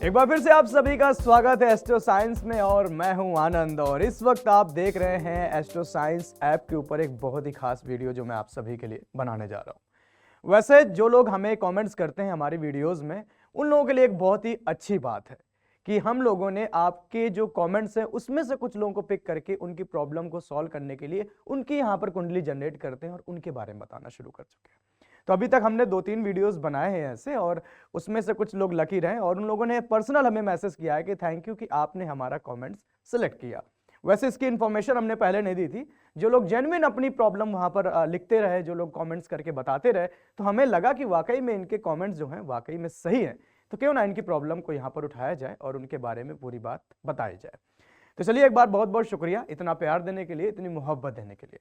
एक बार फिर से आप सभी का स्वागत है एस्ट्रो साइंस में और मैं हूं आनंद। और इस वक्त आप देख रहे हैं एस्ट्रो साइंस ऐप के ऊपर एक बहुत ही खास वीडियो जो मैं आप सभी के लिए बनाने जा रहा हूं। वैसे जो लोग हमें कमेंट्स करते हैं हमारी वीडियोस में, उन लोगों के लिए एक बहुत ही अच्छी बात है कि हम लोगों ने आपके जो कमेंट्स हैं उसमें से कुछ लोगों को पिक करके उनकी प्रॉब्लम को सॉल्व करने के लिए उनकी यहाँ पर कुंडली जनरेट करते हैं और उनके बारे में बताना शुरू कर चुके हैं। तो अभी तक हमने 2-3 वीडियोस बनाए हैं ऐसे, और उसमें से कुछ लोग लकी रहे और उन लोगों ने पर्सनल हमें मैसेज किया है कि थैंक यू कि आपने हमारा कमेंट्स सिलेक्ट किया। वैसे इसकी इन्फॉर्मेशन हमने पहले नहीं दी थी। जो लोग जेन्युइन अपनी प्रॉब्लम वहां पर लिखते रहे, जो लोग कमेंट्स करके बताते रहे, तो हमें लगा कि वाकई में इनके कमेंट्स जो हैं वाकई में सही हैं, तो क्यों ना इनकी प्रॉब्लम को यहाँ पर उठाया जाए और उनके बारे में पूरी बात बताई जाए। तो चलिए एक बार बहुत बहुत शुक्रिया इतना प्यार देने के लिए, इतनी मोहब्बत देने के लिए।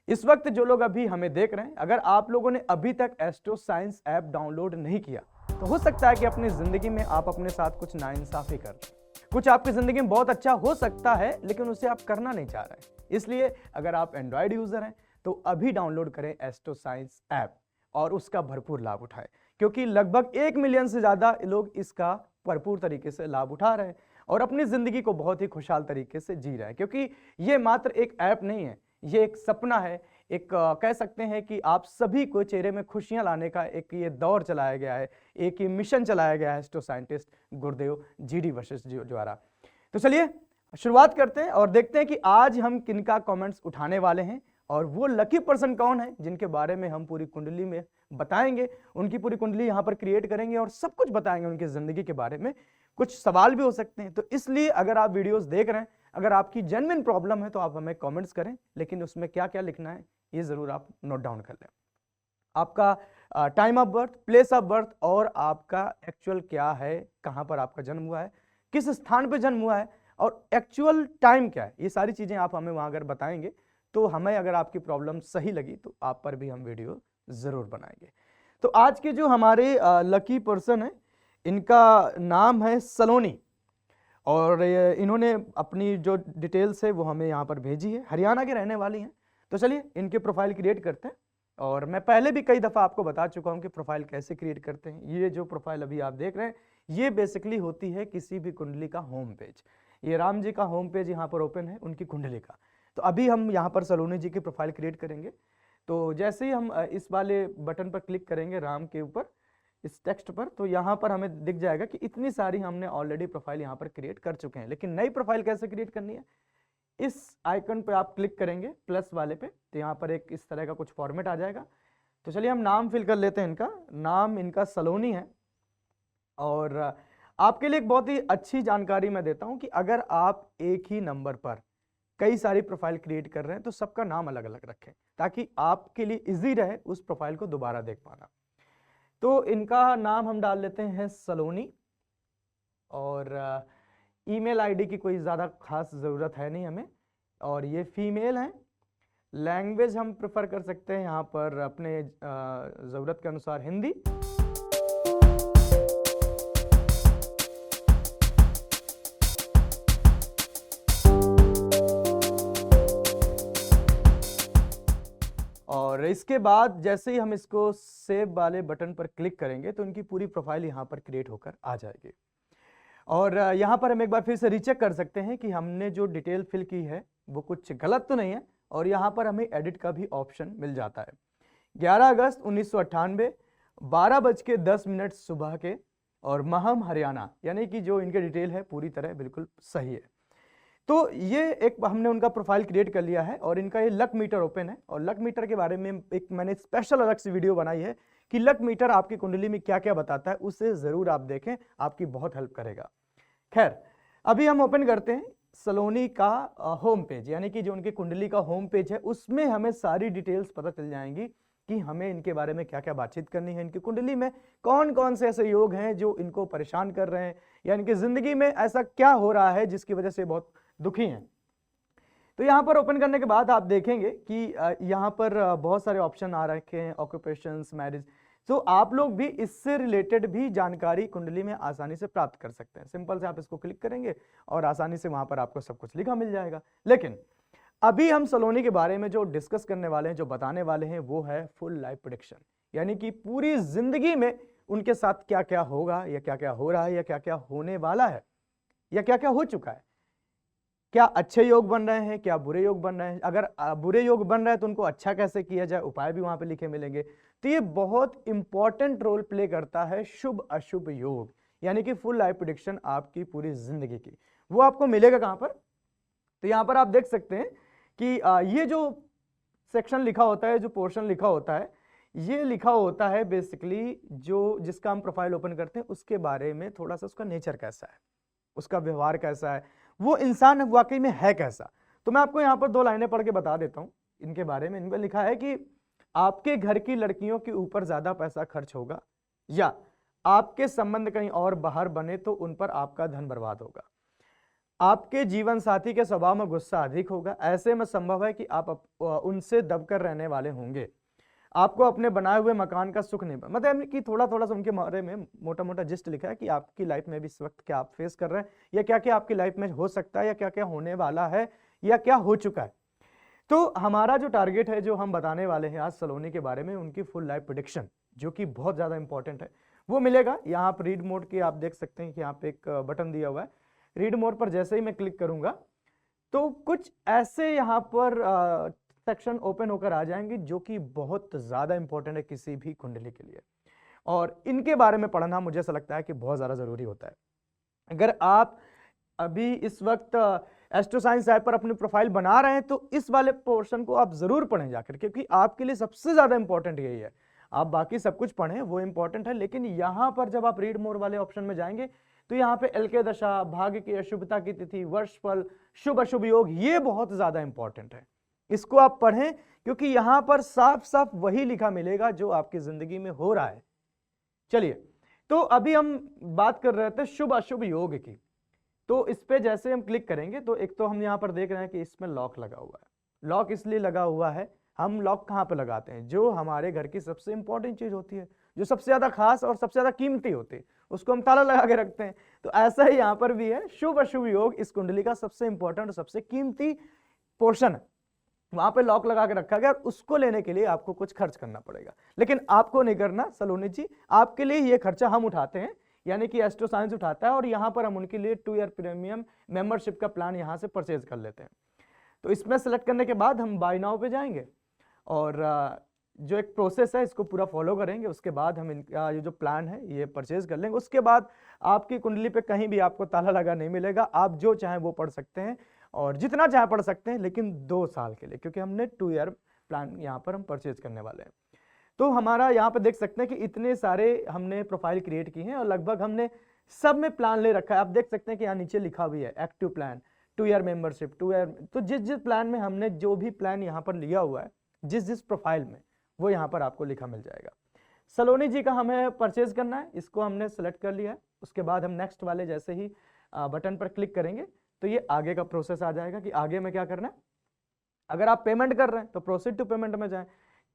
इस वक्त जो लोग अभी हमें देख रहे हैं, अगर आप लोगों ने अभी तक एस्ट्रो साइंस ऐप डाउनलोड नहीं किया तो हो सकता है कि अपनी जिंदगी में आप अपने साथ कुछ नाइंसाफी कर रहे हैं। कुछ आपकी जिंदगी में बहुत अच्छा हो सकता है लेकिन उसे आप करना नहीं चाह रहे हैं। इसलिए अगर आप एंड्रॉयड यूजर हैं तो अभी डाउनलोड करें एस्ट्रो साइंस ऐप और उसका भरपूर लाभ उठाएं, क्योंकि लगभग 1 मिलियन से ज्यादा लोग इसका भरपूर तरीके से लाभ उठा रहे हैं और अपनी जिंदगी को बहुत ही खुशहाल तरीके से जी रहे हैं। क्योंकि ये मात्र एक ऐप नहीं है, ये एक सपना है। एक कह सकते हैं कि आप सभी को चेहरे में खुशियां लाने का एक ये दौर चलाया गया है, एक ये मिशन चलाया गया है एस्ट्रो साइंटिस्ट गुरुदेव जीडी वशिष्ठ जी द्वारा। तो चलिए शुरुआत करते हैं और देखते हैं कि आज हम किनका कमेंट्स उठाने वाले हैं और वो लकी पर्सन कौन है जिनके बारे में हम पूरी कुंडली में बताएंगे, उनकी पूरी कुंडली यहाँ पर क्रिएट करेंगे और सब कुछ बताएंगे उनकी जिंदगी के बारे में। कुछ सवाल भी हो सकते हैं, तो इसलिए अगर आप वीडियोस देख रहे हैं, अगर आपकी जेन्युइन प्रॉब्लम है तो आप हमें कमेंट्स करें, लेकिन उसमें क्या क्या लिखना है ये जरूर आप नोट डाउन कर लें। आपका time of birth, place of birth और आपका एक्चुअल क्या है, कहां पर आपका जन्म हुआ है, किस स्थान पर जन्म हुआ है और एक्चुअल टाइम क्या है, ये सारी चीजें आप हमें वहां अगर बताएंगे तो हमें अगर आपकी प्रॉब्लम सही लगी तो आप पर भी हम वीडियो जरूर बनाएंगे। तो आज के जो हमारे लकी पर्सन है, इनका नाम है सलोनी और इन्होंने अपनी जो डिटेल्स है वो हमें यहाँ पर भेजी है। हरियाणा के रहने वाली हैं। तो चलिए इनके प्रोफाइल क्रिएट करते हैं। और मैं पहले भी कई दफ़ा आपको बता चुका हूँ कि प्रोफाइल कैसे क्रिएट करते हैं। ये जो प्रोफाइल अभी आप देख रहे हैं ये बेसिकली होती है किसी भी कुंडली का होम पेज। ये राम जी का होम पेज यहाँ पर ओपन है उनकी कुंडली का। तो अभी हम यहाँ पर सलोनी जी की प्रोफाइल क्रिएट करेंगे। तो जैसे ही हम इस वाले बटन पर क्लिक करेंगे राम के ऊपर, इस टेक्स्ट पर, तो यहाँ पर हमें दिख जाएगा कि इतनी सारी हमने ऑलरेडी प्रोफाइल यहाँ पर क्रिएट कर चुके हैं। लेकिन नई प्रोफाइल कैसे क्रिएट करनी है, इस आइकन पे आप क्लिक करेंगे प्लस वाले पे, तो यहाँ पर एक इस तरह का कुछ फॉर्मेट आ जाएगा। तो चलिए हम नाम फिल कर लेते हैं। इनका नाम इनका सलोनी है। और आपके लिए एक बहुत ही अच्छी जानकारी मैं देता हूँ कि अगर आप एक ही नंबर पर कई सारी प्रोफाइल क्रिएट कर रहे हैं तो सबका नाम अलग अलग रखें ताकि आपके लिए इजी रहे उस प्रोफाइल को दोबारा देख पाना। तो इनका नाम हम डाल लेते हैं सलोनी और ईमेल आईडी की कोई ज़्यादा खास ज़रूरत है नहीं हमें। और ये फीमेल हैं। लैंग्वेज हम प्रेफर कर सकते हैं यहाँ पर अपने ज़रूरत के अनुसार हिंदी। और इसके बाद जैसे ही हम इसको सेव वाले बटन पर क्लिक करेंगे तो इनकी पूरी प्रोफाइल यहाँ पर क्रिएट होकर आ जाएगी। और यहाँ पर हम एक बार फिर से रीचेक कर सकते हैं कि हमने जो डिटेल फिल की है वो कुछ गलत तो नहीं है। और यहाँ पर हमें एडिट का भी ऑप्शन मिल जाता है। 11 अगस्त 1998 12:10 सुबह के और महम हरियाणा, यानी कि जो इनके डिटेल है पूरी तरह बिल्कुल सही है। तो ये एक हमने उनका प्रोफाइल क्रिएट कर लिया है और इनका ये लक मीटर ओपन है। और लक मीटर के बारे में एक मैंने स्पेशल अलग से वीडियो बनाई है कि लक मीटर आपकी कुंडली में क्या क्या बताता है, उसे जरूर आप देखें, आपकी बहुत हेल्प करेगा। खैर अभी हम ओपन करते हैं सलोनी का होम पेज, यानी कि जो उनकी कुंडली का होम पेज है उसमें हमें सारी डिटेल्स पता चल जाएंगी कि हमें इनके बारे में क्या क्या बातचीत करनी है, इनकी कुंडली में कौन कौन से ऐसे योग हैं जो इनको परेशान कर रहे हैं, या इनकी जिंदगी में ऐसा क्या हो रहा है जिसकी वजह से बहुत दुखी हैं। तो यहाँ पर ओपन करने के बाद आप देखेंगे कि यहाँ पर बहुत सारे ऑप्शन आ रखे हैं, ऑक्यूपेशंस, मैरिज। तो आप लोग भी इससे रिलेटेड भी जानकारी कुंडली में आसानी से प्राप्त कर सकते हैं। सिंपल से आप इसको क्लिक करेंगे और आसानी से वहां पर आपको सब कुछ लिखा मिल जाएगा। लेकिन अभी हम सलोनी के बारे में जो डिस्कस करने वाले हैं, जो बताने वाले हैं, वो है फुल लाइफ प्रेडिक्शन, यानी कि पूरी जिंदगी में उनके साथ क्या क्या होगा, या क्या क्या हो रहा है, या क्या क्या होने वाला है, या क्या क्या हो चुका है, क्या अच्छे योग बन रहे हैं, क्या बुरे योग बन रहे हैं, अगर बुरे योग बन रहे हैं तो उनको अच्छा कैसे किया जाए, उपाय भी वहां पे लिखे मिलेंगे। तो ये बहुत इंपॉर्टेंट रोल प्ले करता है शुभ अशुभ योग, यानी कि फुल लाइफ प्रेडिक्शन आपकी पूरी जिंदगी की। वो आपको मिलेगा कहां पर? तो यहां पर आप देख सकते हैं कि ये जो सेक्शन लिखा होता है, जो पोर्शन लिखा होता है, ये लिखा होता है बेसिकली जो जिसका हम प्रोफाइल ओपन करते हैं उसके बारे में, थोड़ा सा उसका नेचर कैसा है, उसका व्यवहार कैसा है, वो इंसान वाकई में है कैसा। तो मैं आपको यहाँ पर 2 लाइनें पढ़ के बता देता हूँ इनके बारे में। इनमें लिखा है कि आपके घर की लड़कियों के ऊपर ज्यादा पैसा खर्च होगा, या आपके संबंध कहीं और बाहर बने तो उन पर आपका धन बर्बाद होगा, आपके जीवन साथी के स्वभाव में गुस्सा अधिक होगा, ऐसे में संभव है कि आप उनसे दबकर रहने वाले होंगे, आपको अपने बनाए हुए मकान का सुख नहीं, मतलब कि थोड़ा थोड़ा सा उनके बारे में मोटा मोटा जिस्ट लिखा है कि आपकी लाइफ में भी इस वक्त क्या आप फेस कर रहे हैं, या क्या क्या आपकी लाइफ में हो सकता है, या क्या क्या होने वाला है, या क्या हो चुका है। तो हमारा जो टारगेट है, जो हम बताने वाले हैं आज सलोनी के बारे में, उनकी फुल लाइफ प्रेडिक्शन, जो कि बहुत ज्यादा इंपॉर्टेंट है, वो मिलेगा। यहाँ पर रीड मोड की आप देख सकते हैं कि यहाँ पे एक बटन दिया हुआ है, रीड मोड पर जैसे ही मैं क्लिक करूंगा तो कुछ ऐसे यहाँ पर सेक्शन ओपन होकर आ जाएंगे जो कि बहुत ज्यादा इंपॉर्टेंट है किसी भी कुंडली के लिए, और इनके बारे में पढ़ना मुझे ऐसा लगता है कि बहुत ज्यादा जरूरी होता है। अगर आप अभी इस वक्त एस्ट्रो साइंस ऐप पर अपनी प्रोफाइल बना रहे हैं तो इस वाले पोर्शन को आप जरूर पढ़ें जाकर, क्योंकि आपके लिए सबसे ज्यादा इंपॉर्टेंट यही है। आप बाकी सब कुछ पढ़ें, वो इंपॉर्टेंट है, लेकिन यहां पर जब आप रीड मोर वाले ऑप्शन में जाएंगे तो यहाँ पे एल के दशा, भाग्य की अशुभता की तिथि, वर्ष फल, शुभ अशुभ योग, ये बहुत ज्यादा इंपॉर्टेंट है। इसको आप पढ़ें, क्योंकि यहां पर साफ साफ वही लिखा मिलेगा जो आपकी जिंदगी में हो रहा है। चलिए, तो अभी हम बात कर रहे थे शुभ अशुभ योग की। तो इस पे जैसे हम क्लिक करेंगे तो एक तो हम यहां पर देख रहे हैं कि इसमें लॉक लगा हुआ है। लॉक इसलिए लगा हुआ है, हम लॉक कहां पर लगाते हैं? जो हमारे घर की सबसे इंपॉर्टेंट चीज होती है, जो सबसे ज्यादा खास और सबसे ज्यादा कीमती होती है, उसको हम ताला लगा के रखते हैं। तो ऐसा ही यहां पर भी है, शुभ अशुभ योग इस कुंडली का सबसे इंपॉर्टेंट और सबसे कीमती पोर्शन है, वहां पे लॉक लगा के रखा गया, और उसको लेने के लिए आपको कुछ खर्च करना पड़ेगा। लेकिन आपको नहीं करना सलोनी जी, आपके लिए ये खर्चा हम उठाते हैं, यानी कि एस्ट्रो साइंस उठाता है, और यहां पर हम उनके लिए 2 ईयर प्रीमियम मेंबरशिप का प्लान यहां से परचेज कर लेते हैं। तो इसमें सेलेक्ट करने के बाद हम बाय नाउ पे जाएंगे, और जो एक प्रोसेस है इसको पूरा फॉलो करेंगे। उसके बाद हम इनका ये जो प्लान है ये परचेज कर लेंगे। उसके बाद आपकी कुंडली पे कहीं भी आपको ताला लगा नहीं मिलेगा, आप जो चाहें वो पढ़ सकते हैं, और जितना चाहे पढ़ सकते हैं, लेकिन 2 साल के लिए, क्योंकि हमने 2 ईयर प्लान यहाँ पर हम परचेज करने वाले हैं। तो हमारा यहाँ पे देख सकते हैं कि इतने सारे हमने प्रोफाइल क्रिएट की हैं, और लगभग हमने सब में प्लान ले रखा है। आप देख सकते हैं कि यहाँ नीचे लिखा भी है active plan, 2 year membership, 2 year. तो जिस जिस प्लान में हमने जो भी प्लान यहाँ पर लिया हुआ है, जिस जिस प्रोफाइल में, वो यहाँ पर आपको लिखा मिल जाएगा। सलोनी जी का हमें परचेज करना है, इसको हमने सेलेक्ट कर लिया है। उसके बाद हम नेक्स्ट वाले जैसे ही बटन पर क्लिक करेंगे तो ये आगे का प्रोसेस आ जाएगा कि आगे में क्या करना है। अगर आप पेमेंट कर रहे हैं तो प्रोसीड टू पेमेंट में जाएं।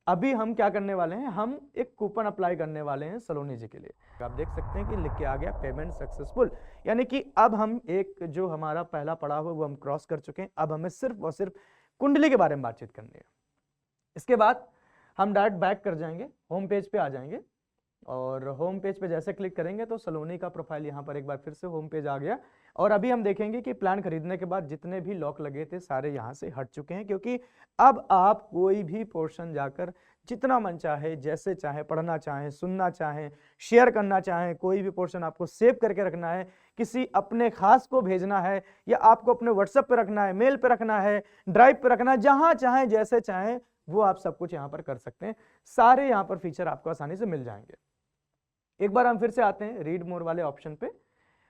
अभी हम क्या करने वाले हैं, हम एक कूपन अप्लाई करने वाले हैं सलोनी जी के लिए। आप देख सकते हैं कि लिख के आ गया पेमेंट सक्सेसफुल, यानी कि अब हम एक जो हमारा पहला पड़ाव है वो हम क्रॉस कर चुके हैं। अब हमें सिर्फ और सिर्फ कुंडली के बारे में बातचीत करनी है। इसके बाद हम डायरेक्ट बैक कर जाएंगे, होम पेज पे आ जाएंगे, और होम पेज पे जैसे क्लिक करेंगे तो सलोनी का प्रोफाइल यहाँ पर एक बार फिर से होम पेज आ गया। और अभी हम देखेंगे कि प्लान खरीदने के बाद जितने भी लॉक लगे थे सारे यहाँ से हट चुके हैं, क्योंकि अब आप कोई भी पोर्शन जाकर जितना मन चाहे, जैसे चाहे पढ़ना चाहें, सुनना चाहें, शेयर करना चाहें, कोई भी पोर्शन आपको सेव करके रखना है, किसी अपने खास को भेजना है, या आपको अपने व्हाट्सएप पे रखना है, मेल पे रखना है, ड्राइव पे रखना है, जहां चाहें जैसे चाहें वो आप सब कुछ यहाँ पर कर सकते हैं। सारे यहाँ पर फीचर आपको आसानी से मिल जाएंगे। एक बार हम फिर से आते हैं रीड मोर वाले ऑप्शन पे,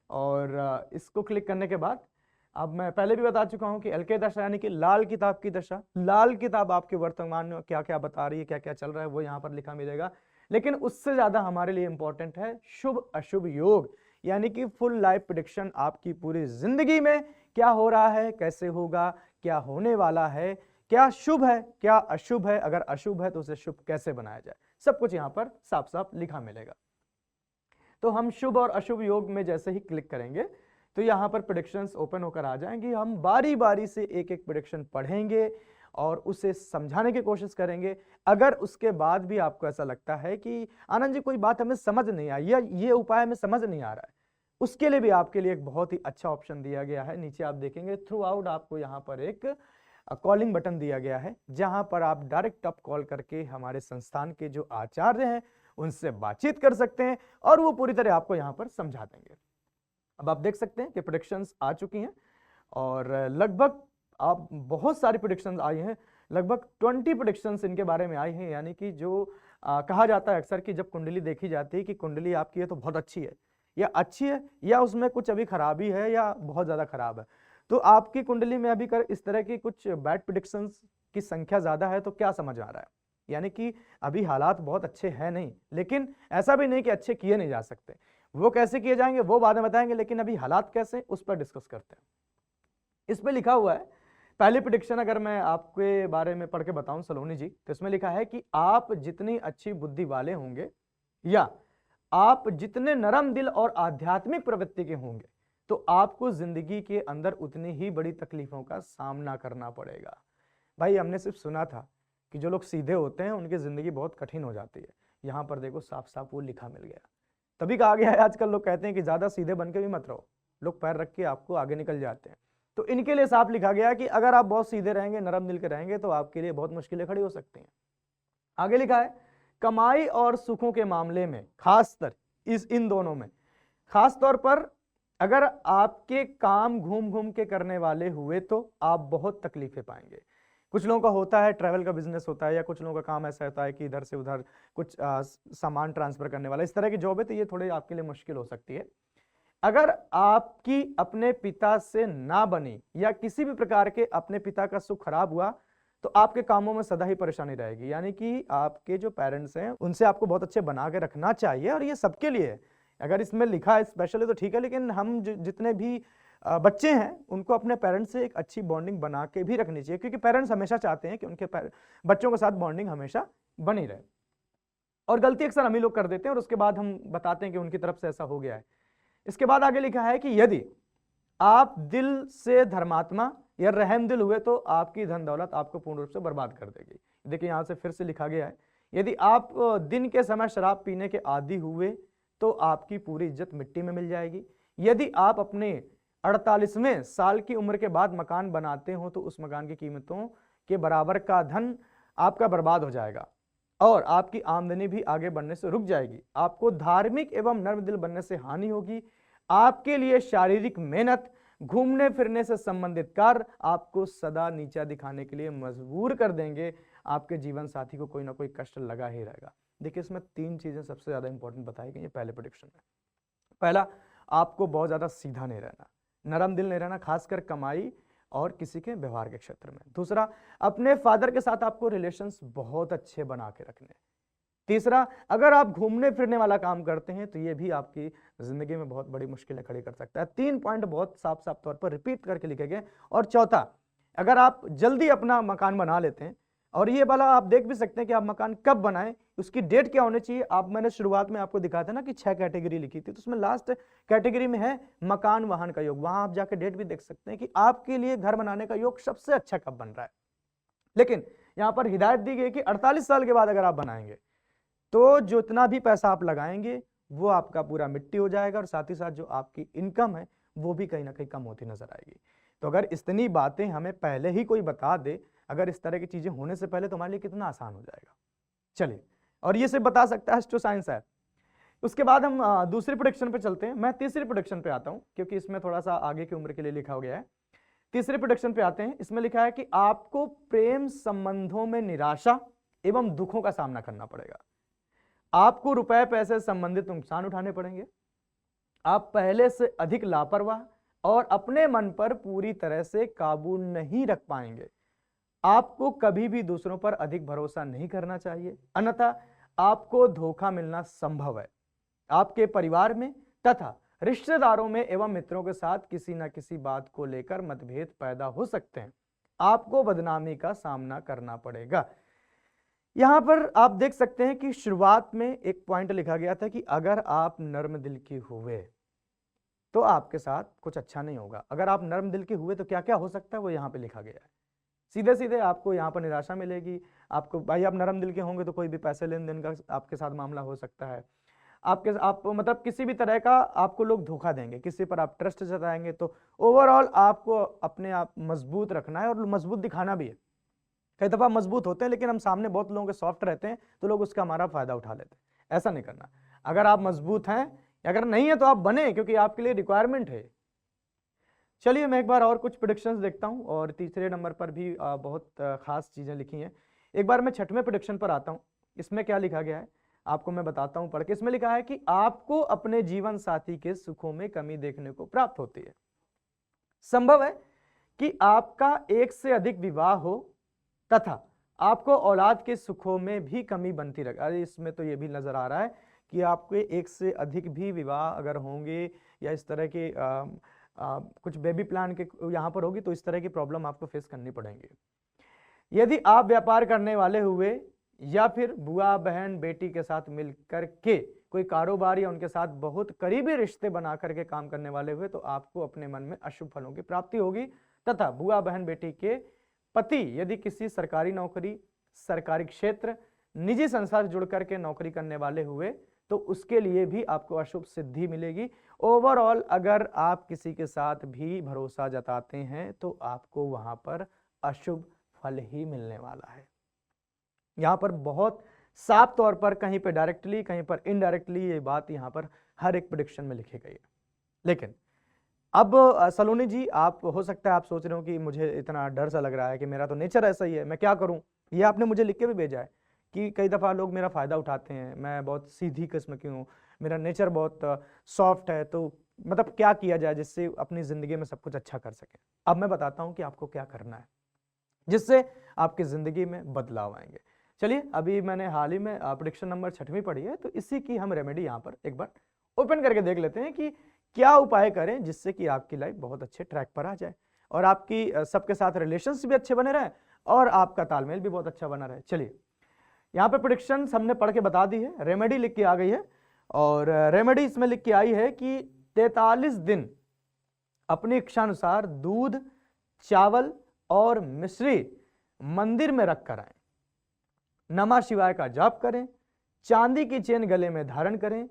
और इसको क्लिक करने के बाद अब मैं पहले भी बता चुका हूं कि एल के दशा यानी कि लाल किताब की दशा, लाल किताब आपके वर्तमान में क्या क्या बता रही है, क्या क्या चल रहा है, वो यहाँ पर लिखा मिलेगा। लेकिन उससे ज्यादा हमारे लिए इंपॉर्टेंट है शुभ अशुभ योग, यानी कि फुल लाइफ प्रेडिक्शन, आपकी पूरी जिंदगी में क्या हो रहा है, कैसे होगा, क्या होने वाला है, क्या शुभ है, क्या अशुभ है, अगर अशुभ है तो उसे शुभ कैसे बनाया जाए, सब कुछ यहाँ पर साफ साफ लिखा मिलेगा। तो हम शुभ और अशुभ योग में जैसे ही क्लिक करेंगे तो यहाँ पर प्रेडिक्शंस ओपन होकर आ जाएंगी। हम बारी बारी से एक एक प्रेडिक्शन पढ़ेंगे और उसे समझाने की कोशिश करेंगे। अगर उसके बाद भी आपको ऐसा लगता है कि आनंद जी कोई बात हमें समझ नहीं आई या ये उपाय हमें समझ नहीं आ रहा है, उसके लिए भी आपके लिए एक बहुत ही अच्छा ऑप्शन दिया गया है। नीचे आप देखेंगे थ्रू आउट आपको यहाँ पर एक कॉलिंग बटन दिया गया है, जहां पर आप डायरेक्ट अब कॉल करके हमारे संस्थान के जो आचार्य हैं उनसे बातचीत कर सकते हैं और वो पूरी तरह आपको यहां पर समझा देंगे। अब आप देख सकते हैं कि प्रेडिक्शंस आ चुकी हैं और लगभग आप बहुत सारी प्रेडिक्शंस आई हैं, लगभग 20 प्रेडिक्शंस इनके बारे में आई हैं। यानी कि जो कहा जाता है अक्सर कि जब कुंडली देखी जाती है कि कुंडली आपकी है तो बहुत अच्छी है या उसमें कुछ अभी खराबी है या बहुत ज्यादा खराब है। तो आपकी कुंडली में अभी कर इस तरह की कुछ बैड प्रेडिक्शंस की संख्या ज्यादा है तो क्या समझ आ रहा है, यानी कि अभी हालात बहुत अच्छे हैं नहीं, लेकिन ऐसा भी नहीं कि अच्छे किए नहीं जा सकते। वो कैसे किए जाएंगे वो बाद में बताएंगे, लेकिन अभी हालात कैसे उस पर डिस्कस करते हैं। इस पे लिखा हुआ है पहली प्रेडिक्शन, अगर मैं आपके बारे में पढ़ के बताऊं सलोनी जी, तो इसमें लिखा है कि आप जितनी अच्छी बुद्धि वाले होंगे या आप जितने नरम दिल और आध्यात्मिक प्रवृत्ति के होंगे तो आपको जिंदगी के अंदर उतनी ही बड़ी तकलीफों का सामना करना पड़ेगा। भाई हमने सिर्फ सुना था कि जो लोग सीधे होते हैं उनकी जिंदगी बहुत कठिन हो जाती है, यहां पर देखो साफ साफ वो लिखा मिल गया। तभी कहा गया है आजकल लोग कहते हैं कि ज्यादा सीधे बन के भी मत रहो, लोग पैर रख के आपको आगे निकल जाते हैं। तो इनके लिए साफ लिखा गया कि अगर आप बहुत सीधे रहेंगे, नरम दिल के रहेंगे तो आपके लिए बहुत मुश्किलें खड़ी हो सकती हैं। आगे लिखा है कमाई और सुखों के मामले में खासतर इन दोनों में खास तौर पर अगर आपके काम घूम घूम के करने वाले हुए तो आप बहुत तकलीफें पाएंगे। कुछ लोगों का होता है ट्रैवल का बिजनेस होता है या कुछ लोगों का काम ऐसा होता है कि इधर से उधर कुछ सामान ट्रांसफर करने वाला, इस तरह की जॉब है तो ये थोड़ी आपके लिए मुश्किल हो सकती है। अगर आपकी अपने पिता से ना बनी या किसी भी प्रकार के अपने पिता का सुख खराब हुआ तो आपके कामों में सदा ही परेशानी रहेगी। यानी कि आपके जो पेरेंट्स हैं उनसे आपको बहुत अच्छे बना के रखना चाहिए और ये सबके लिए है। अगर इसमें लिखा है स्पेशली तो ठीक है, लेकिन हम जितने भी बच्चे हैं उनको अपने पेरेंट्स से एक अच्छी बॉन्डिंग बना के भी रखनी चाहिए, क्योंकि पेरेंट्स हमेशा चाहते हैं कि उनके बच्चों के साथ बॉन्डिंग हमेशा बनी रहे। और गलती अक्सर हम ही लोग कर देते हैं और उसके बाद हम बताते हैं कि उनकी तरफ से ऐसा हो गया है। इसके बाद आगे लिखा है कि यदि आप दिल से धर्मात्मा या रहम दिल हुए तो आपकी धन दौलत आपको पूर्ण रूप से बर्बाद कर देगी। देखिए यहां से फिर से लिखा गया है यदि आप दिन के समय शराब पीने के आदी हुए तो आपकी पूरी इज्जत मिट्टी में मिल जाएगी। यदि आप अपने 48वें साल की उम्र के बाद मकान बनाते हो तो उस मकान की कीमतों के बराबर का धन आपका बर्बाद हो जाएगा और आपकी आमदनी भी आगे बढ़ने से रुक जाएगी। आपको धार्मिक एवं नर्म दिल बनने से हानि होगी। आपके लिए शारीरिक मेहनत, घूमने फिरने से संबंधित कार्य आपको सदा नीचा दिखाने के लिए मजबूर कर देंगे। आपके जीवन साथी को कोई ना कोई कष्ट लगा ही रहेगा। देखिए इसमें 3 चीजें सबसे ज्यादा इंपॉर्टेंट बताई गई है पहले प्रेडिक्शन में। पहला, आपको बहुत ज्यादा सीधा नहीं रहना, नरम दिल नहीं रहना, खासकर कमाई और किसी के व्यवहार के क्षेत्र में। दूसरा, अपने फादर के साथ आपको रिलेशंस बहुत अच्छे बना के रखने। तीसरा, अगर आप घूमने फिरने वाला काम करते हैं तो ये भी आपकी जिंदगी में बहुत बड़ी मुश्किलें खड़ी कर सकता है। 3 पॉइंट बहुत साफ साफ तौर पर रिपीट करके लिखे गए। और चौथा, अगर आप जल्दी अपना मकान बना लेते हैं, और ये वाला आप देख भी सकते हैं कि आप मकान कब बनाएं, उसकी डेट क्या होनी चाहिए। आप मैंने शुरुआत में आपको दिखाया था ना कि 6 कैटेगरी लिखी थी, तो उसमें लास्ट कैटेगरी में है मकान वाहन का योग। वहां आप जाके डेट भी देख सकते हैं कि आपके लिए घर बनाने का योग सबसे अच्छा कब बन रहा है। लेकिन यहां पर हिदायत दी गई कि 48 साल के बाद अगर आप बनाएंगे तो जितना भी पैसा आप लगाएंगे वो आपका पूरा मिट्टी हो जाएगा और साथ ही साथ जो आपकी इनकम है वो भी कहीं ना कहीं कम होती नजर आएगी। तो अगर इतनी बातें हमें पहले ही कोई बता दे, अगर इस तरह की चीजें होने से पहले, तो हमारे लिए कितना आसान हो जाएगा। चलिए, और ये सिर्फ बता सकता है एस्ट्रो साइंस है। उसके बाद हम दूसरी प्रेडिक्शन पे चलते हैं। मैं तीसरी प्रेडिक्शन पे आता हूं क्योंकि इसमें थोड़ा सा आगे की उम्र के लिए लिखा हो गया है। तीसरे प्रेडिक्शन पे आते हैं। इसमें लिखा है कि आपको प्रेम संबंधों में निराशा एवं दुखों का सामना करना पड़ेगा। आपको रुपए पैसे संबंधित नुकसान उठाने पड़ेंगे। आप पहले से अधिक लापरवाह और अपने मन पर पूरी तरह से काबू नहीं रख पाएंगे। आपको कभी भी दूसरों पर अधिक भरोसा नहीं करना चाहिए, अन्यथा आपको धोखा मिलना संभव है। आपके परिवार में तथा रिश्तेदारों में एवं मित्रों के साथ किसी न किसी बात को लेकर मतभेद पैदा हो सकते हैं। आपको बदनामी का सामना करना पड़ेगा। यहां पर आप देख सकते हैं कि शुरुआत में एक पॉइंट लिखा गया था कि अगर आप नर्म दिल की हुए तो आपके साथ कुछ अच्छा नहीं होगा। अगर आप नर्म दिल के हुए तो क्या क्या हो सकता है वो यहां पे लिखा गया है। सीधे सीधे आपको यहाँ पर निराशा मिलेगी। आपको भाई आप नरम दिल के होंगे तो कोई भी पैसे लेन देन का आपके साथ मामला हो सकता है। आप मतलब किसी भी तरह का आपको लोग धोखा देंगे, किसी पर आप ट्रस्ट जताएंगे। तो ओवरऑल आपको अपने आप मजबूत रखना है और मजबूत दिखाना भी है। कई दफा मजबूत होते हैं लेकिन हम सामने बहुत लोगों के सॉफ्ट रहते हैं तो लोग उसका हमारा फायदा उठा लेते हैं। ऐसा नहीं करना। अगर आप मजबूत हैं, अगर नहीं है तो आप बने, क्योंकि आपके लिए रिक्वायरमेंट है। चलिए मैं एक बार और कुछ प्रेडिक्शंस देखता हूं और तीसरे नंबर पर भी बहुत खास चीजें लिखी हैं। एक बार मैं छठवें प्रेडिक्शन पर आता हूं। इसमें क्या लिखा गया है आपको मैं बताता हूं पढ़ के। इसमें लिखा है कि आपको अपने जीवन साथी के सुखों में कमी देखने को प्राप्त होती है। संभव है कि आपका एक से अधिक विवाह हो तथा आपको औलाद के सुखों में भी कमी बनती रहे। अरे इसमें तो ये भी नजर आ रहा है कि आपके एक से अधिक भी विवाह अगर होंगे या इस तरह के कुछ बेबी प्लान के यहाँ पर होगी तो इस तरह की प्रॉब्लम आपको फेस करनी पड़ेंगी। यदि आप व्यापार करने वाले हुए या फिर बुआ बहन बेटी के साथ मिलकर के कोई कारोबार या उनके साथ बहुत करीबी रिश्ते बना करके काम करने वाले हुए तो आपको अपने मन में अशुभ फलों की प्राप्ति होगी। तथा बुआ बहन बेटी के पति यदि किसी सरकारी नौकरी, सरकारी क्षेत्र, निजी संस्था से जुड़ करके नौकरी करने वाले हुए तो उसके लिए भी आपको अशुभ सिद्धि मिलेगी। ओवरऑल अगर आप किसी के साथ भी भरोसा जताते हैं तो आपको वहां पर अशुभ फल ही मिलने वाला है। यहां पर बहुत साफ तौर पर कहीं पर डायरेक्टली कहीं पर इनडायरेक्टली ये बात यहां पर हर एक प्रेडिक्शन में लिखी गई है। लेकिन अब सलोनी जी, आप हो सकता है आप सोच रहे हो कि मुझे इतना डर सा लग रहा है कि मेरा तो नेचर ऐसा ही है, मैं क्या करूं। ये आपने मुझे लिख के भी भेजा है कि कई दफ़ा लोग मेरा फ़ायदा उठाते हैं, मैं बहुत सीधी किस्म की हूँ, मेरा नेचर बहुत सॉफ्ट है, तो मतलब क्या किया जाए जिससे अपनी ज़िंदगी में सब कुछ अच्छा कर सके। अब मैं बताता हूँ कि आपको क्या करना है जिससे आपकी ज़िंदगी में बदलाव आएंगे। चलिए अभी मैंने हाल ही में प्रेडिक्शन नंबर 6वीं पढ़ी है तो इसी की हम रेमेडी यहाँ पर एक बार ओपन करके देख लेते हैं कि क्या उपाय करें जिससे कि आपकी लाइफ बहुत अच्छे ट्रैक पर आ जाए और आपकी सबके साथ रिलेशंस भी अच्छे बने रहे और आपका तालमेल भी बहुत अच्छा बना रहे। चलिए यहाँ पे प्रेडिक्शन हमने पढ़ के बता दी है, रेमेडी लिख के आ गई है और रेमेडी इसमें लिख के आई है कि 43 दिन अपनी इच्छानुसार दूध, चावल और मिश्री मंदिर में रख कर आए, नमः शिवाय का जाप करें, चांदी की चेन गले में धारण करें,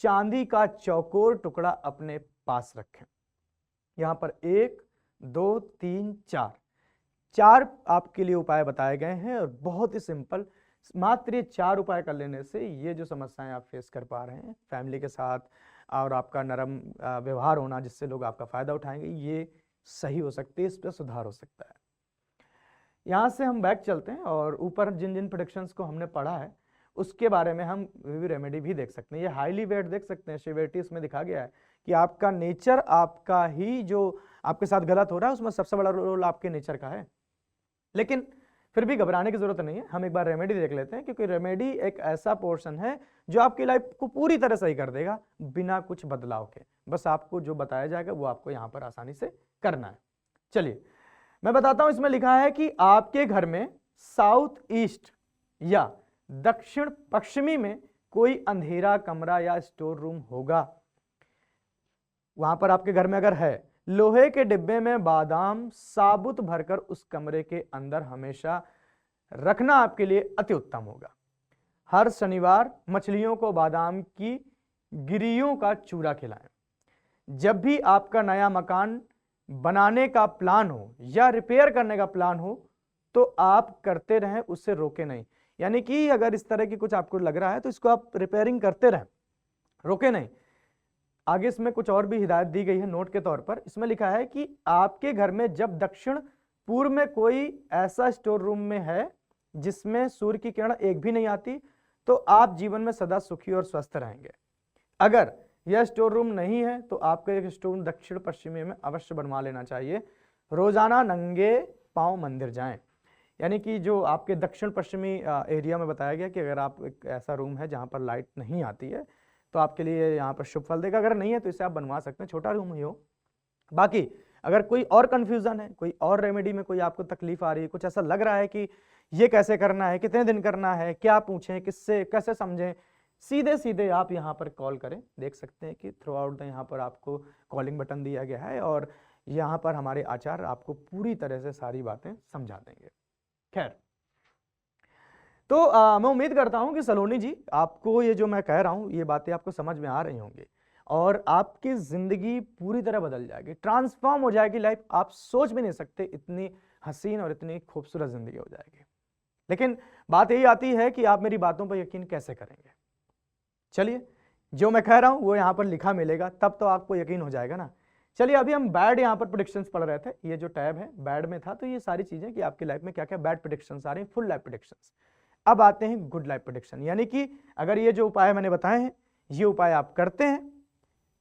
चांदी का चौकोर टुकड़ा अपने पास रखें। यहां पर 1, 2, 3, 4 आपके लिए उपाय बताए गए हैं और बहुत ही सिंपल। मात्र ये 4 उपाय कर लेने से ये जो समस्याएं आप फेस कर पा रहे हैं फैमिली के साथ और आपका नरम व्यवहार होना जिससे लोग आपका फायदा उठाएंगे, ये सही हो सकती है, इस पर सुधार हो सकता है। यहाँ से हम बैक चलते हैं और ऊपर जिन जिन प्रेडिक्शंस को हमने पढ़ा है उसके बारे में हम रेमेडी भी देख सकते हैं। ये हाईली वेट देख सकते हैं, सिवियरिटी इसमें दिखा गया है कि आपका नेचर, आपका ही जो आपके साथ गलत हो रहा है उसमें सबसे बड़ा रोल आपके नेचर का है। लेकिन फिर भी घबराने की जरूरत नहीं है, हम एक बार रेमेडी देख लेते हैं क्योंकि रेमेडी एक ऐसा पोर्शन है जो आपकी लाइफ को पूरी तरह सही कर देगा बिना कुछ बदलाव के। बस आपको जो बताया जाएगा वो आपको यहाँ पर आसानी से करना है। चलिए मैं बताता हूं, इसमें लिखा है कि आपके घर में साउथ ईस्ट या दक्षिण पश्चिमी में कोई अंधेरा कमरा या स्टोर रूम होगा। वहां पर आपके घर में अगर है, लोहे के डिब्बे में बादाम साबुत भरकर उस कमरे के अंदर हमेशा रखना आपके लिए अति उत्तम होगा। हर शनिवार मछलियों को बादाम की गिरियों का चूरा खिलाएं। जब भी आपका नया मकान बनाने का प्लान हो या रिपेयर करने का प्लान हो तो आप करते रहें, उससे रोके नहीं। यानी कि अगर इस तरह की कुछ आपको लग रहा है तो इसको आप रिपेयरिंग करते रहें, रोके नहीं। आगे इसमें कुछ और भी हिदायत दी गई है नोट के तौर पर। इसमें लिखा है कि आपके घर में जब दक्षिण पूर्व में कोई ऐसा स्टोर रूम में है जिसमें सूर्य की किरण एक भी नहीं आती तो आप जीवन में सदा सुखी और स्वस्थ रहेंगे। अगर यह स्टोर रूम नहीं है तो आपको एक स्टोर रूम दक्षिण पश्चिमी में अवश्य बनवा लेना चाहिए। रोजाना नंगे पांव मंदिर जाएं। यानी कि जो आपके दक्षिण पश्चिमी एरिया में बताया गया कि अगर आप एक ऐसा रूम है जहां पर लाइट नहीं आती है तो आपके लिए यहाँ पर शुभ फल देगा। अगर नहीं है तो इसे आप बनवा सकते हैं, छोटा रूम ही हो। बाकी अगर कोई और कंफ्यूजन है, कोई और रेमेडी में कोई आपको तकलीफ आ रही है, कुछ ऐसा लग रहा है कि ये कैसे करना है, कितने दिन करना है, क्या पूछें, किससे कैसे समझें, सीधे सीधे आप यहाँ पर कॉल करें। देख सकते हैं कि थ्रू आउट द यहाँ पर आपको कॉलिंग बटन दिया गया है और यहाँ पर हमारे आचार्य आपको पूरी तरह से सारी बातें समझा देंगे। खैर, तो मैं उम्मीद करता हूं कि सलोनी जी आपको ये जो मैं कह रहा हूं ये बातें आपको समझ में आ रही होंगी और आपकी जिंदगी पूरी तरह बदल जाएगी, ट्रांसफॉर्म हो जाएगी लाइफ। आप सोच भी नहीं सकते इतनी हसीन और इतनी खूबसूरत जिंदगी हो जाएगी। लेकिन बात यही आती है कि आप मेरी बातों पर यकीन कैसे करेंगे। चलिए, जो मैं कह रहा हूं वो यहां पर लिखा मिलेगा, तब तो आपको यकीन हो जाएगा ना। चलिए, अभी हम बैड यहाँ पर प्रेडिक्शंस पढ़ रहे थे, ये जो टैब है बैड में था, तो ये सारी चीजें कि आपकी लाइफ में क्या क्या बैड प्रेडिक्शंस आ रही हैं, फुल लाइफ प्रेडिक्शंस। अब आते हैं गुड लाइफ प्रेडिक्शन, यानी कि अगर ये जो उपाय मैंने बताए हैं ये उपाय आप करते हैं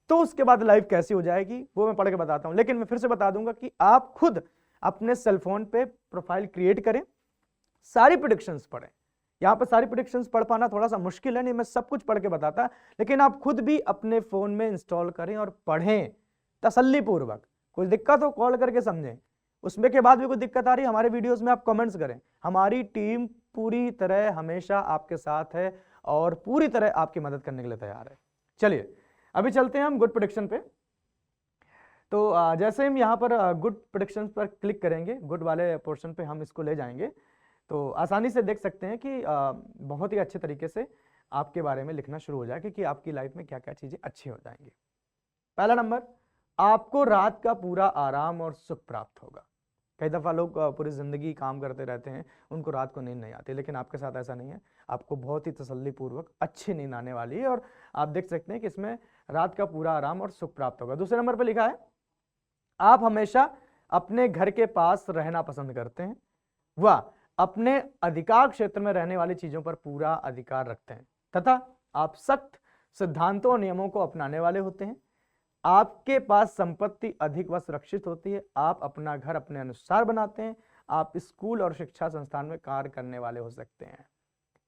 तो उसके बाद लाइफ कैसी हो जाएगी वो मैं पढ़ के बताता हूं। लेकिन मैं फिर से बता दूंगा कि आप खुद अपने सेलफोन पे प्रोफाइल क्रिएट करें, सारी प्रेडिक्शंस पढ़ें। यहां पर सारी प्रेडिक्शंस पढ़ पाना थोड़ा सा मुश्किल है, नहीं मैं सब कुछ पढ़ के बताता, लेकिन आप खुद भी अपने फोन में इंस्टॉल करें और पढ़ें तसल्ली पूर्वक। कोई दिक्कत हो कॉल करके समझें, उसमें के बाद भी कोई दिक्कत आ रही है हमारे वीडियोस में आप कमेंट्स करें। हमारी टीम पूरी तरह हमेशा आपके साथ है और पूरी तरह आपकी मदद करने के लिए तैयार है। चलिए, अभी चलते हैं हम गुड प्रेडिक्शन पे। तो जैसे हम यहाँ पर गुड प्रेडिक्शन पर क्लिक करेंगे, गुड वाले पोर्शन पे हम इसको ले जाएंगे, तो आसानी से देख सकते हैं कि बहुत ही अच्छे तरीके से आपके बारे में लिखना शुरू हो जाएगा कि आपकी लाइफ में क्या क्या चीजें अच्छी हो जाएंगी। पहला नंबर, आपको रात का पूरा आराम और सुख प्राप्त होगा। कई दफा लोग पूरी जिंदगी काम करते रहते हैं, उनको रात को नींद नहीं आती, लेकिन आपके साथ ऐसा नहीं है। आपको बहुत ही तसल्ली पूर्वक अच्छी नींद आने वाली है और आप देख सकते हैं कि इसमें रात का पूरा आराम और सुख प्राप्त होगा। दूसरे नंबर पर लिखा है, आप हमेशा अपने घर के पास रहना पसंद करते हैं, वह अपने अधिकार क्षेत्र में रहने वाली चीजों पर पूरा अधिकार रखते हैं तथा आप सख्त सिद्धांतों और नियमों को अपनाने वाले होते हैं। आपके पास संपत्ति अधिक व सुरक्षित होती है, आप अपना घर अपने अनुसार बनाते हैं, आप स्कूल और शिक्षा संस्थान में कार्य करने वाले हो सकते हैं।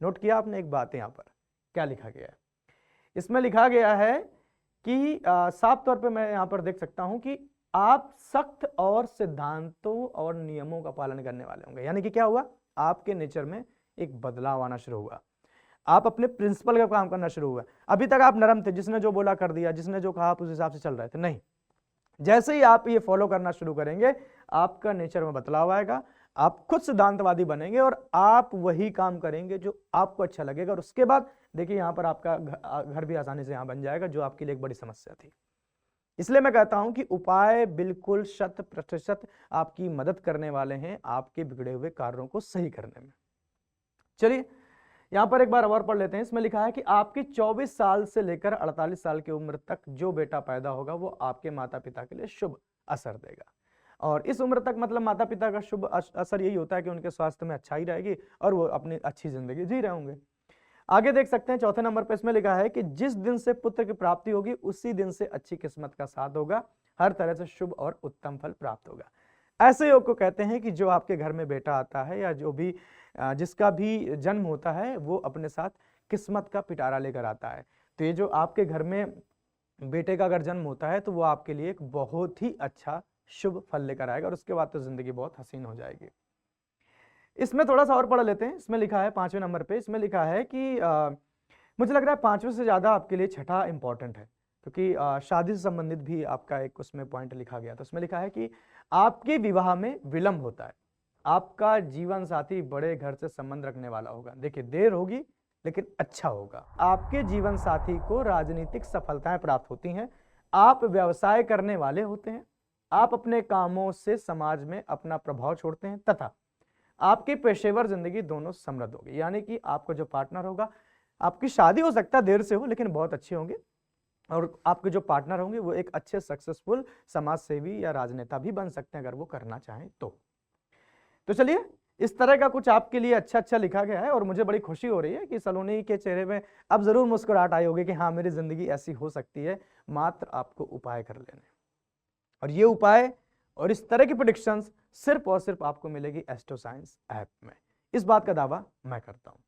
नोट किया आपने एक बात यहाँ पर क्या लिखा गया है? इसमें लिखा गया है कि साफ तौर पे मैं यहाँ पर देख सकता हूं कि आप सख्त और सिद्धांतों और नियमों का पालन करने वाले होंगे। यानी कि क्या हुआ, आपके नेचर में एक बदलाव आना शुरू हुआ, आप अपने प्रिंसिपल का काम करना शुरू हुआ। अभी तक आप नरम थे, जिसने जो बोला कर दिया, जिसने जो कहा आप उस हिसाब से चल रहे थे, नहीं। जैसे ही आप ये फॉलो करना शुरू करेंगे आपका नेचर में बदलाव आएगा, आप खुद सिद्धांतवादी बनेंगे और आप वही काम करेंगे जो आपको अच्छा लगेगा। और उसके बाद देखिए यहाँ पर आपका घर भी आसानी से यहाँ बन जाएगा, जो आपके लिए एक बड़ी समस्या थी। इसलिए मैं कहता हूं कि उपाय बिल्कुल 100% आपकी मदद करने वाले हैं आपके बिगड़े हुए कार्यों को सही करने में। चलिए, यहां पर एक बार और पढ़ लेते हैं। इसमें लिखा है कि आपकी 24 साल से लेकर 48 साल की उम्र तक जो बेटा पैदा होगा वो आपके माता पिता के लिए शुभ असर देगा। और इस उम्र तक मतलब माता पिता का शुभ असर यही होता है कि उनके स्वास्थ्य में अच्छाई रहेगी और वो अपनी अच्छी जिंदगी जी रहे होंगे। आगे देख सकते हैं चौथे नंबर पर इसमें लिखा है कि जिस दिन से पुत्र की प्राप्ति होगी उसी दिन से अच्छी किस्मत का साथ होगा, हर तरह से शुभ और उत्तम फल प्राप्त होगा। ऐसे योग को कहते हैं कि जो आपके घर में बेटा आता है या जो भी जिसका भी जन्म होता है वो अपने साथ किस्मत का पिटारा लेकर आता है। तो ये जो आपके घर में बेटे का अगर जन्म होता है तो वो आपके लिए एक बहुत ही अच्छा शुभ फल लेकर आएगा और उसके बाद तो जिंदगी बहुत हसीन हो जाएगी। इसमें थोड़ा सा और पढ़ लेते हैं। इसमें लिखा है 5वें नंबर पे, इसमें लिखा है कि मुझे लग रहा है 5वें से ज्यादा आपके लिए छठा इंपॉर्टेंट है, क्योंकि शादी से संबंधित भी आपका एक उसमें पॉइंट लिखा गया। तो उसमें लिखा है कि आपके विवाह में विलंब होता है, आपका जीवन साथी बड़े घर से संबंध रखने वाला होगा। देखिए, देर होगी लेकिन अच्छा होगा। आपके जीवन साथी को राजनीतिक सफलताएं प्राप्त होती हैं, आप व्यवसाय करने वाले होते हैं, आप अपने कामों से समाज में अपना प्रभाव छोड़ते हैं तथा आपकी पेशेवर जिंदगी दोनों समृद्ध होगी। यानी कि आपका जो पार्टनर होगा, आपकी शादी हो सकता है देर से हो लेकिन बहुत अच्छे होंगे और आपके जो पार्टनर होंगे वो एक अच्छे सक्सेसफुल समाज सेवी या राजनेता भी बन सकते हैं अगर वो करना चाहें तो चलिए, इस तरह का कुछ आपके लिए अच्छा लिखा गया है और मुझे बड़ी खुशी हो रही है कि सलोनी के चेहरे में अब जरूर मुस्कुराहट आई होगी कि हाँ, मेरी जिंदगी ऐसी हो सकती है, मात्र आपको उपाय कर लेने। और ये उपाय और इस तरह की प्रेडिक्शंस सिर्फ और सिर्फ आपको मिलेगी एस्ट्रो साइंस ऐप में। इस बात का दावा मैं करता हूं।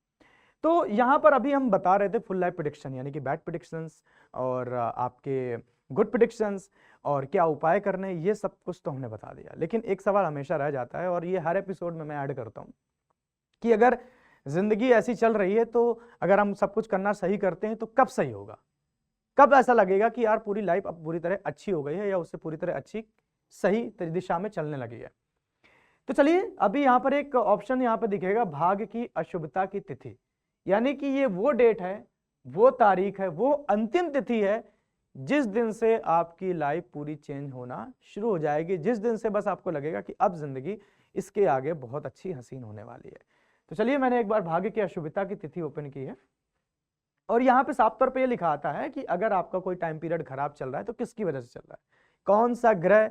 तो यहां पर अभी हम बता रहे थे फुल लाइफ प्रेडिक्शन, यानी कि बैड प्रेडिक्शंस और आपके गुड प्रेडिक्शंस और क्या उपाय करने, ये सब कुछ तो हमने बता दिया। लेकिन एक सवाल हमेशा रह जाता है और ये हर एपिसोड में मैं ऐड करता हूं कि अगर जिंदगी ऐसी चल रही है तो अगर हम सब कुछ करना सही करते हैं तो कब सही होगा, कब ऐसा लगेगा कि यार पूरी लाइफ अब पूरी तरह अच्छी हो गई है या उससे पूरी तरह अच्छी सही दिशा में चलने लगी है। तो चलिए अभी यहाँ पर एक ऑप्शन यहाँ पर दिखेगा भाग्य की अशुभता की तिथि, यानी कि ये वो डेट है, वो तारीख है, वो अंतिम तिथि है जिस दिन से आपकी लाइफ पूरी चेंज होना शुरू हो जाएगी, जिस दिन से बस आपको लगेगा कि अब जिंदगी इसके आगे बहुत अच्छी हसीन होने वाली है। तो चलिए मैंने एक बार भाग्य की अशुभता की तिथि ओपन की है और यहाँ पे साफ तौर पे ये लिखा आता है कि अगर आपका कोई टाइम पीरियड खराब चल रहा है तो किसकी वजह से चल रहा है, कौन सा ग्रह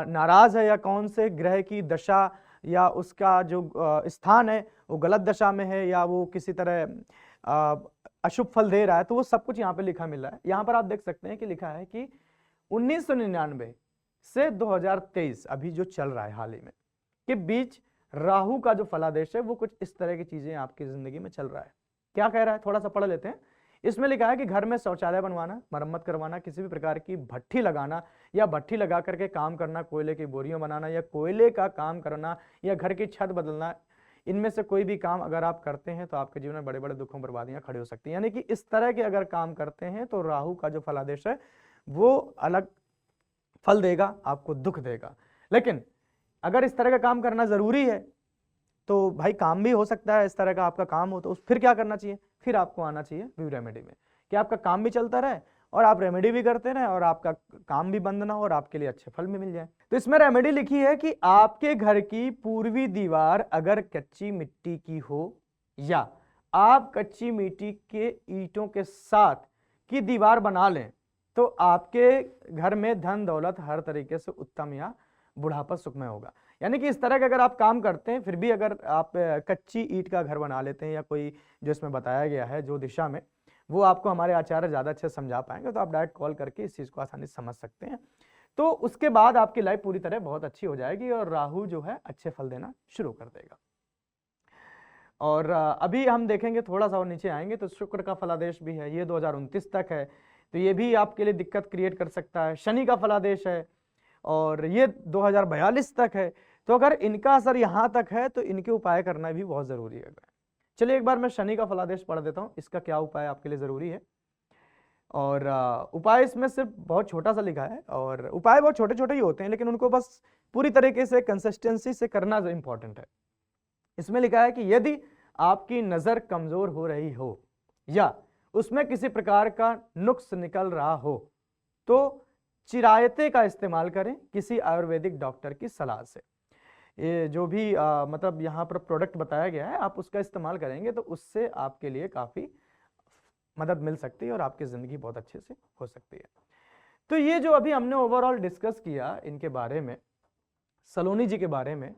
नाराज है या कौन से ग्रह की दशा या उसका जो स्थान है वो गलत दशा में है या वो किसी तरह अशुभ फल दे रहा है, तो वो सब कुछ यहाँ पे लिखा मिल रहा है। यहाँ पर आप देख सकते हैं कि लिखा है कि 1999 से 2023 अभी जो चल रहा है हाल ही में के बीच राहु का जो फलादेश है वो कुछ इस तरह की चीजें आपकी जिंदगी में चल रहा है। क्या कह रहा है थोड़ा सा पढ़ लेते हैं। इसमें लिखा है कि घर में शौचालय बनवाना, मरम्मत करवाना, किसी भी प्रकार की भट्ठी लगाना या भट्ठी लगा करके काम करना, कोयले की बोरियां बनाना या कोयले का काम करना या घर की छत बदलना, इनमें से कोई भी काम अगर आप करते हैं तो आपके जीवन में बड़े बड़े दुखों बर्बादियां खड़ी हो सकती हैं। यानी कि इस तरह के अगर काम करते हैं तो राहु का जो फलादेश है वो अलग फल देगा, आपको दुख देगा। लेकिन अगर इस तरह का काम करना जरूरी है तो भाई काम भी हो सकता है इस तरह का आपका काम हो, तो फिर क्या करना चाहिए, फिर आपको आना चाहिए व्यू रेमेडी में कि आपका काम भी चलता रहे और आप रेमेडी भी करते रहे और आपका काम भी बंद ना हो और आपके लिए अच्छे फल भी मिल जाए। तो इसमें रेमेडी लिखी है कि आपके घर की पूर्वी दीवार अगर कच्ची मिट्टी की हो या आप कच्ची मिट्टी के ईंटों के साथ की दीवार बना लें तो आपके घर में धन दौलत हर तरीके से उत्तम या बुढ़ापा सुखमय होगा। यानी कि इस तरह का अगर आप काम करते हैं फिर भी अगर आप कच्ची ईंट का घर बना लेते हैं या कोई जो इसमें बताया गया है जो दिशा में, वो आपको हमारे आचार्य ज़्यादा अच्छे समझा पाएंगे, तो आप डायरेक्ट कॉल करके इस चीज़ को आसानी से समझ सकते हैं। तो उसके बाद आपकी लाइफ पूरी तरह बहुत अच्छी हो जाएगी और राहु जो है अच्छे फल देना शुरू कर देगा। और अभी हम देखेंगे थोड़ा सा और नीचे आएंगे तो शुक्र का फलादेश भी है, ये 2029 तक है, तो ये भी आपके लिए दिक्कत क्रिएट कर सकता है। शनि का फलादेश है और ये 2042 तक है, तो अगर इनका असर यहाँ तक है तो इनके उपाय करना भी बहुत जरूरी है। चलिए एक बार मैं शनि का फलादेश पढ़ देता हूँ, इसका क्या उपाय आपके लिए जरूरी है। और उपाय इसमें सिर्फ बहुत छोटा सा लिखा है और उपाय बहुत छोटे छोटे ही होते हैं, लेकिन उनको बस पूरी तरीके से कंसिस्टेंसी से करना इंपॉर्टेंट है। इसमें लिखा है कि यदि आपकी नजर कमजोर हो रही हो या उसमें किसी प्रकार का नुक्स निकल रहा हो तो चिरायते का इस्तेमाल करें किसी आयुर्वेदिक डॉक्टर की सलाह से। ये जो भी मतलब यहाँ पर प्रोडक्ट बताया गया है आप उसका इस्तेमाल करेंगे तो उससे आपके लिए काफ़ी मदद मिल सकती है और आपकी ज़िंदगी बहुत अच्छे से हो सकती है। तो ये जो अभी हमने ओवरऑल डिस्कस किया इनके बारे में, सलोनी जी के बारे में,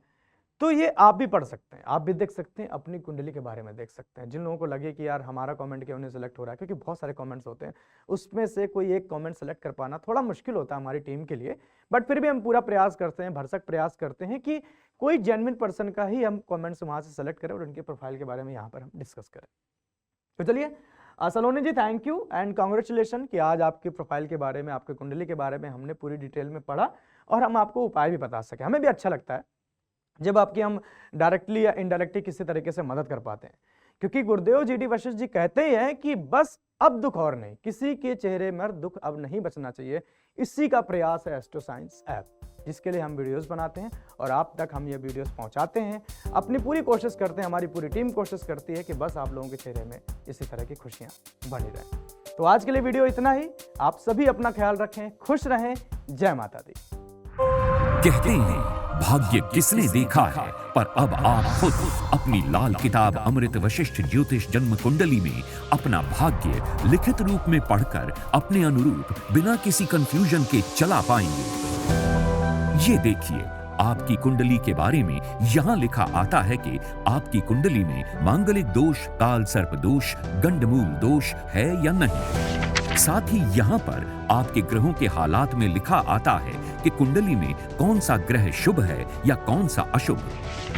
तो ये आप भी पढ़ सकते हैं, आप भी देख सकते हैं, अपनी कुंडली के बारे में देख सकते हैं। जिन लोगों को लगे कि यार हमारा कमेंट क्यों नहीं सेलेक्ट हो रहा है, क्योंकि बहुत सारे कमेंट्स होते हैं, उसमें से कोई एक कमेंट सेलेक्ट कर पाना थोड़ा मुश्किल होता है हमारी टीम के लिए, बट फिर भी हम पूरा प्रयास करते हैं, भरसक प्रयास करते हैं कि कोई जेन्युइन पर्सन का ही हम कमेंट्स वहाँ से सेलेक्ट करें और उनके प्रोफाइल के बारे में यहाँ पर हम डिस्कस करें। तो चलिए सलोनी जी, थैंक यू एंड कॉन्ग्रेचुलेशन कि आज आपके प्रोफाइल के बारे में, आपके कुंडली के बारे में हमने पूरी डिटेल में पढ़ा और हम आपको उपाय भी बता सके। हमें भी अच्छा लगता है जब आपकी हम डायरेक्टली या इनडायरेक्टली किसी तरीके से मदद कर पाते हैं, क्योंकि गुरुदेव जी डी वशिष्ठ जी कहते ही हैं कि बस अब दुख और नहीं, किसी के चेहरे में दुख अब नहीं बचना चाहिए। इसी का प्रयास है एस्ट्रो साइंस ऐप, जिसके लिए हम वीडियोस बनाते हैं और आप तक हम ये वीडियोस पहुंचाते हैं। अपनी पूरी कोशिश करते हैं, हमारी पूरी टीम कोशिश करती है कि बस आप लोगों के चेहरे में इसी तरह की खुशियां बनी रहें। तो आज के लिए वीडियो इतना ही। आप सभी अपना ख्याल रखें, खुश रहें। जय माता दी। कहते हैं भाग्य किसने देखा है, पर अब आप खुद अपनी लाल किताब अमृत वशिष्ठ ज्योतिष जन्म कुंडली में अपना भाग्य लिखित रूप में पढ़कर अपने अनुरूप बिना किसी कंफ्यूजन के चला पाएंगे। ये देखिए, आपकी कुंडली के बारे में यहाँ लिखा आता है कि आपकी कुंडली में मांगलिक दोष, काल सर्प दोष, गंडमूल दोष है या नहीं। साथ ही यहाँ पर आपके ग्रहों के हालात में लिखा आता है कि कुंडली में कौन सा ग्रह शुभ है या कौन सा अशुभ।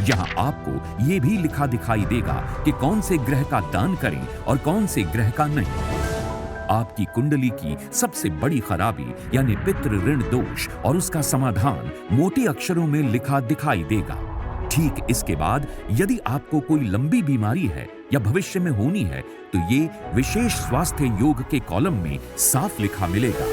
यहाँ आपको ये भी लिखा दिखाई देगा कि कौन से ग्रह का दान करें और कौन से ग्रह का नहीं। आपकी कुंडली की सबसे बड़ी खराबी यानी पितृ ऋण दोष और उसका समाधान मोटे अक्षरों में लिखा दिखाई देगा। ठीक इसके बाद यदि आपको कोई लंबी बीमारी है या भविष्य में होनी है तो ये विशेष स्वास्थ्य योग के कॉलम में साफ लिखा मिलेगा।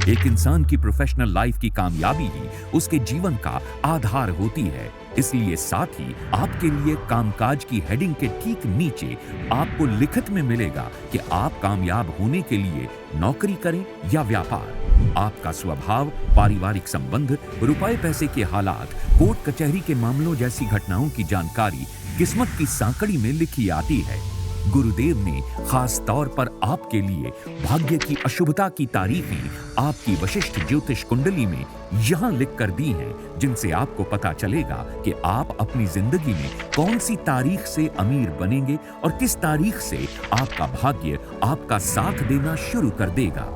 एक इंसान की प्रोफेशनल लाइफ की कामयाबी ही उसके जीवन का आधार होती है। इसलिए साथ ही आपके लिए कामकाज की हेडिंग के ठीक नीचे आपको लिखित में मिलेगा कि आप कामयाब होने के लिए नौकरी करें या व्यापार। आपका स्वभाव, पारिवारिक संबंध, रुपए पैसे के हालात, कोर्ट कचहरी के मामलों जैसी घटनाओं की जानकारी किस्मत की सांकड़ी में लिखी आती है। गुरुदेव ने खास तौर पर आपके लिए भाग्य की अशुभता की तारीखें आपकी वशिष्ठ ज्योतिष कुंडली में यहां लिख कर दी हैं, जिनसे आपको पता चलेगा कि आप अपनी जिंदगी में कौन सी तारीख से अमीर बनेंगे और किस तारीख से आपका भाग्य आपका साथ देना शुरू कर देगा।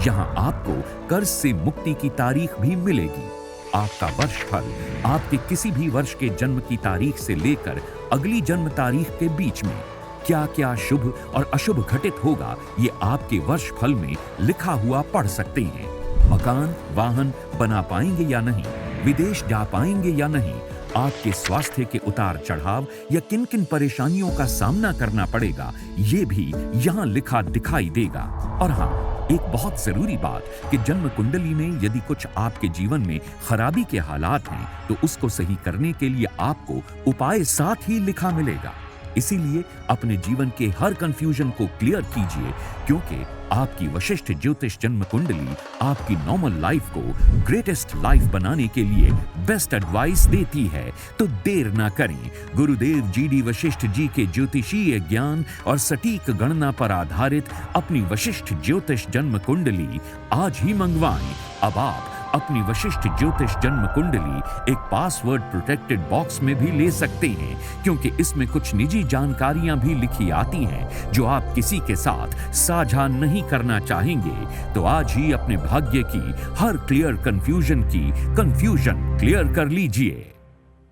यहां आपको कर्ज से मुक्ति की तारीख भी मिलेगी। आपका वर्षफल आपके किसी भी वर्ष के जन्म की तारीख से लेकर अगली जन्म तारीख के बीच में क्या क्या शुभ और अशुभ घटित होगा, ये आपके वर्षफल में लिखा हुआ पढ़ सकते हैं। मकान, वाहन बना पाएंगे या नहीं, विदेश जा पाएंगे या नहीं, आपके स्वास्थ्य के उतार चढ़ाव या किन किन परेशानियों का सामना करना पड़ेगा, ये भी यहाँ लिखा दिखाई देगा। और हाँ, एक बहुत जरूरी बात कि जन्म कुंडली में यदि कुछ आपके जीवन में खराबी के हालात हैं तो उसको सही करने के लिए आपको उपाय साथ ही लिखा मिलेगा। इसीलिए अपने जीवन के हर कंफ्यूजन को क्लियर कीजिए, क्योंकि आपकी वशिष्ठ ज्योतिष जन्म कुंडली आपकी नॉर्मल लाइफ को ग्रेटेस्ट लाइफ बनाने के लिए बेस्ट एडवाइस देती है। तो देर ना करें, गुरुदेव GD वशिष्ठ जी के ज्योतिषीय ज्ञान और सटीक गणना पर आधारित अपनी वशिष्ठ ज्योतिष जन्म कुंडली आज ही मंगवाएं। अब आप अपनी वशिष्ठ ज्योतिष जन्म कुंडली एक पासवर्ड प्रोटेक्टेड बॉक्स में भी ले सकते हैं, क्योंकि इसमें कुछ निजी जानकारियां भी लिखी आती हैं जो आप किसी के साथ साझा नहीं करना चाहेंगे। तो आज ही अपने भाग्य की हर क्लियर कंफ्यूजन की कंफ्यूजन क्लियर कर लीजिए।